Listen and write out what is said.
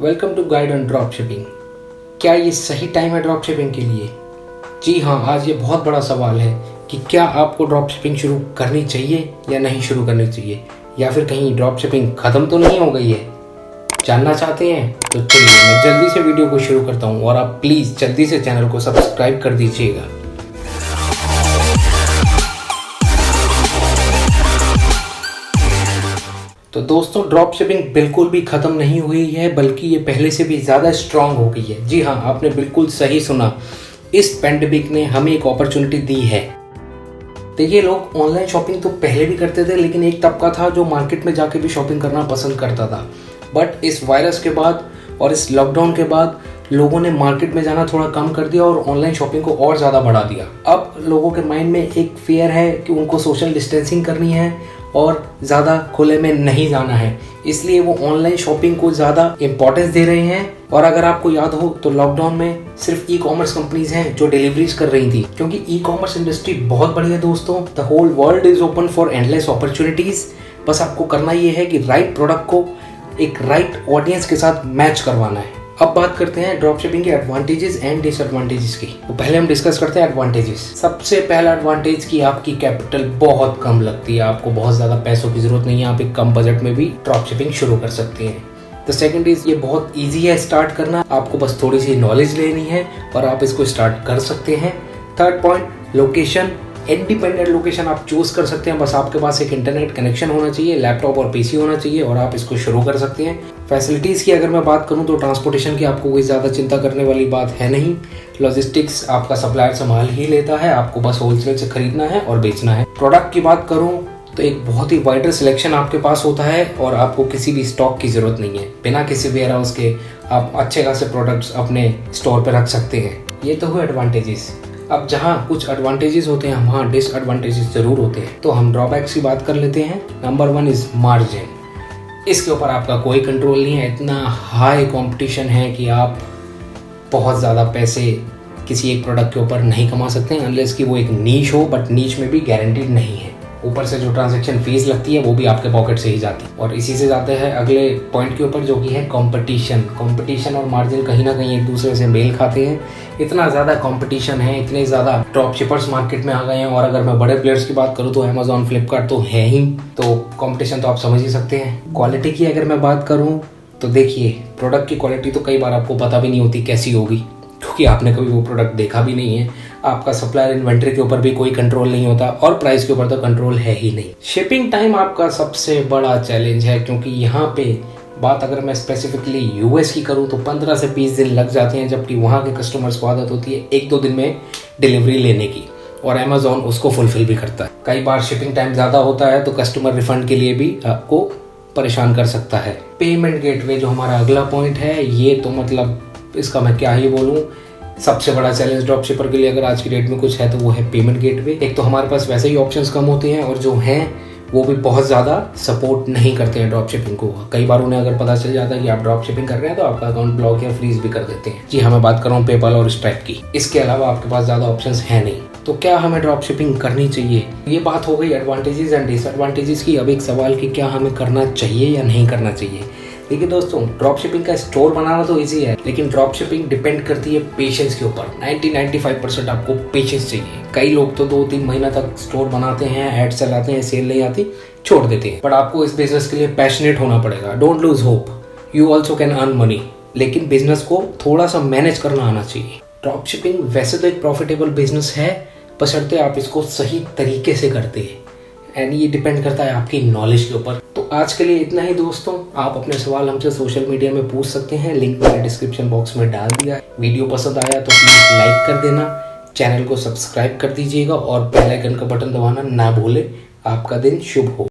Welcome to guide on drop shipping. क्या ये सही टाइम है ड्रॉप शिपिंग के लिए? जी हाँ, आज ये बहुत बड़ा सवाल है कि क्या आपको ड्रॉप शिपिंग शुरू करनी चाहिए या नहीं शुरू करनी चाहिए, या फिर कहीं ड्रॉप शिपिंग ख़त्म तो नहीं हो गई है। जानना चाहते हैं तो चलिए मैं जल्दी से वीडियो को शुरू करता हूँ और आप प्लीज़ जल्दी से चैनल को सब्सक्राइब कर दीजिएगा। तो दोस्तों, ड्रॉप शिपिंग बिल्कुल भी ख़त्म नहीं हुई है, बल्कि ये पहले से भी ज़्यादा स्ट्रांग हो गई है। जी हाँ, आपने बिल्कुल सही सुना, इस पैंडेमिक ने हमें एक अपॉर्चुनिटी दी है। देखिए, लोग ऑनलाइन शॉपिंग तो पहले भी करते थे, लेकिन एक तबका था जो मार्केट में जाके भी शॉपिंग करना पसंद करता था। बट इस वायरस के बाद और इस लॉकडाउन के बाद लोगों ने मार्केट में जाना थोड़ा कम कर दिया और ऑनलाइन शॉपिंग को और ज़्यादा बढ़ा दिया। अब लोगों के माइंड में एक फियर है कि उनको सोशल डिस्टेंसिंग करनी है और ज़्यादा खुले में नहीं जाना है, इसलिए वो ऑनलाइन शॉपिंग को ज़्यादा इम्पोर्टेंस दे रहे हैं। और अगर आपको याद हो तो लॉकडाउन में सिर्फ ई कॉमर्स कंपनीज हैं जो डिलीवरीज कर रही थी, क्योंकि ई कॉमर्स इंडस्ट्री बहुत बड़ी है दोस्तों। The whole world is open for endless opportunities. बस आपको करना ये है कि राइट प्रोडक्ट को एक राइट ऑडियंस के साथ मैच करवाना है। अब बात करते हैं ड्रॉप शिपिंग के एडवांटेजेस एंड डिसएडवांटेजेस की। तो पहले हम डिस्कस करते हैं एडवांटेजेस। सबसे पहला एडवांटेज कि आपकी कैपिटल बहुत कम लगती है, आपको बहुत ज़्यादा पैसों की जरूरत नहीं है, आप एक कम बजट में भी ड्रॉप शिपिंग शुरू कर सकते हैं। तो सेकंड इज, ये बहुत इजी है स्टार्ट करना, आपको बस थोड़ी सी नॉलेज लेनी है और आप इसको स्टार्ट कर सकते हैं। Third point, location. Independent location आप चूज कर सकते हैं, बस आपके पास एक इंटरनेट कनेक्शन होना चाहिए, लैपटॉप और पीसी होना चाहिए और आप इसको शुरू कर सकते हैं। फैसिलिटीज़ की अगर मैं बात करूं तो ट्रांसपोर्टेशन की आपको कोई ज़्यादा चिंता करने वाली बात है नहीं। लॉजिस्टिक्स आपका सप्लायर संभाल ही लेता है, आपको बस होलसेल से खरीदना है और बेचना है। प्रोडक्ट की बात करूँ तो एक बहुत ही वाइडर सिलेक्शन आपके पास होता है और आपको किसी भी स्टॉक की ज़रूरत नहीं है। बिना किसी वेयर हाउस के आप अच्छे खासे प्रोडक्ट्स अपने स्टोर पर रख सकते हैं। ये तो हुए एडवांटेजेस। अब जहाँ कुछ एडवांटेजेस होते हैं वहाँ डिसएडवांटेजेस जरूर होते हैं, तो हम ड्रॉबैक्स की बात कर लेते हैं। Number 1 is margin. इसके ऊपर आपका कोई कंट्रोल नहीं है, इतना हाई कंपटीशन है कि आप बहुत ज़्यादा पैसे किसी एक प्रोडक्ट के ऊपर नहीं कमा सकते हैं, अनलेस कि वो एक नीश हो, बट नीश में भी गारंटीड नहीं है। ऊपर से जो ट्रांजैक्शन फीस लगती है वो भी आपके पॉकेट से ही जाती है। और इसी से जाते हैं अगले पॉइंट के ऊपर, जो कि है कंपटीशन। कंपटीशन और मार्जिन कहीं ना कहीं एक दूसरे से मेल खाते हैं। इतना ज़्यादा कंपटीशन है, इतने ज़्यादा ड्रॉप शिपर्स मार्केट में आ गए हैं। और अगर मैं बड़े प्लेयर्स की बात करूँ तो अमेजॉन, फ्लिपकार्ट तो है ही, तो कंपटीशन तो आप समझ ही सकते हैं। क्वालिटी की अगर मैं बात करूँ तो देखिए, प्रोडक्ट की क्वालिटी तो कई बार आपको पता भी नहीं होती कैसी होगी, क्योंकि आपने कभी वो प्रोडक्ट देखा भी नहीं है। आपका सप्लायर इन्वेंट्री के ऊपर भी कोई कंट्रोल नहीं होता और प्राइस के ऊपर तो कंट्रोल है ही नहीं। शिपिंग टाइम आपका सबसे बड़ा चैलेंज है, क्योंकि यहाँ पे बात अगर मैं स्पेसिफिकली यूएस की करूँ तो 15 से 20 दिन लग जाते हैं, जबकि वहाँ के कस्टमर्स को आदत होती है 1-2 दिन में डिलीवरी लेने की, और अमेजॉन उसको फुलफिल भी करता है। कई बार शिपिंग टाइम ज़्यादा होता है तो कस्टमर रिफंड के लिए भी आपको परेशान कर सकता है। पेमेंट गेटवे जो हमारा अगला पॉइंट है, ये तो मतलब इसका मैं क्या ही बोलूँ, सबसे बड़ा चैलेंज ड्रॉप शिपर के लिए अगर आज की डेट में कुछ है तो वो है पेमेंट गेटवे। एक तो हमारे पास वैसे ही ऑप्शंस कम होते हैं और जो हैं वो भी बहुत ज़्यादा सपोर्ट नहीं करते हैं ड्रॉप शिपिंग को। कई बार उन्हें अगर पता चल जाता है कि आप ड्रॉप शिपिंग कर रहे हैं तो आपका अकाउंट ब्लॉक या फ्रीज भी कर देते हैं। जी हाँ, मैं बात कर रहा हूँ पेपल और स्ट्राइप की। इसके अलावा आपके पास ज़्यादा ऑप्शंस हैं नहीं। तो क्या हमें ड्रॉप शिपिंग करनी चाहिए? ये बात हो गई एडवांटेजेस एंड डिसएडवांटेजेस की। अब एक सवाल कि क्या हमें करना चाहिए या नहीं करना चाहिए। देखिए दोस्तों, ड्रॉप शिपिंग का स्टोर बनाना तो इजी है, लेकिन ड्रॉप शिपिंग डिपेंड करती है पेशेंस के ऊपर। 90-95% आपको पेशेंस चाहिए। कई लोग तो 2-3 महीना तक स्टोर बनाते हैं, एड चलाते हैं, सेल नहीं आती, छोड़ देते हैं। बट आपको इस बिजनेस के लिए पैशनेट होना पड़ेगा। Don't lose hope, you also can earn money, लेकिन बिजनेस को थोड़ा सा मैनेज करना आना चाहिए। ड्रॉप शिपिंग वैसे तो एक प्रॉफिटेबल बिजनेस है, बशर्ते आप इसको सही तरीके से करते हैं, एंड ये डिपेंड करता है आपकी नॉलेज के ऊपर। तो आज के लिए इतना ही दोस्तों। आप अपने सवाल हमसे सोशल मीडिया में पूछ सकते हैं, लिंक मैंने डिस्क्रिप्शन बॉक्स में डाल दिया है। वीडियो पसंद आया तो प्लीज़ लाइक कर देना, चैनल को सब्सक्राइब कर दीजिएगा और बेल आइकन का बटन दबाना ना भूलें। आपका दिन शुभ हो।